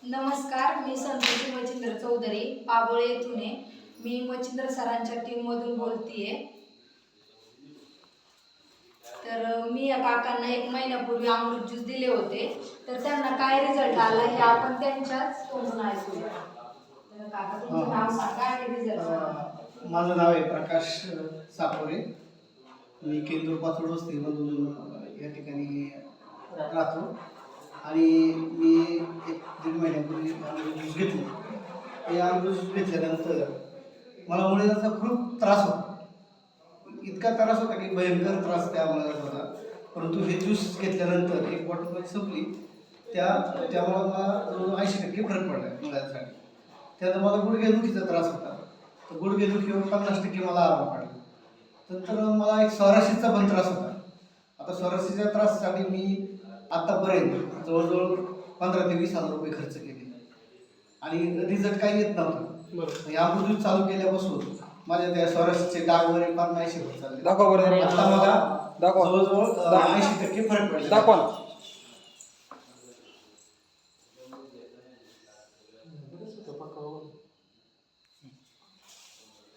नमस्कार, मी संतोषी मच्छिंद्र चौधरी पाबोळे येथून आहे. मी मच्छिंद्र सरांच्या टीम मधून बोलतीये. तर मी या काकांना 1 महिन्यापूर्वी अमृत ज्यूस दिले होते, तर त्यांना काय रिझल्ट आला हे आपण त्यांच्याच तोंडून ऐकूया. तर काका तुमचं नाव सांगा आणि रिझल्ट. माझं नाव आहे प्रकाश सापोरे. मी केंद्र पाचोड वस्तीमधून या ठिकाणी राहतो आणि मी 1-1.5 महिन्यापूर्वी अमृत ज्यूस घेतलं. हे अमृत ज्यूस घेतल्यानंतर मला मुळव्याधाचा खूप त्रास होता. इतका त्रास होता की भयंकर त्रास त्या मुळव्याधाचा होता. परंतु हे ज्यूस घेतल्यानंतर 1 बॉटल संपली त्यामुळे मला जवळजवळ 80% फरक पडला मुळव्याधासाठी. त्यात मला गुडघेदुखीचा त्रास होता, तर गुडघेदुखीवर 50% मला आराम पडला. नंतर मला एक स्वारसीचा पण त्रास होता. आता स्वारसीच्या त्रासासाठी मी आतापर्यंत जवळजवळ 15,000 ते 20,000 रुपये खर्च केले आणि रिझल्ट काही येत नव्हता. या अमृत चालू केल्यापासून माझ्या त्या स्वारसीचे डाग वगैरे फार नाहीसे होत चालले. दाखवा बरं. आता मला दाखवा. जवळजवळ 80% फरक पडला. दाखवा.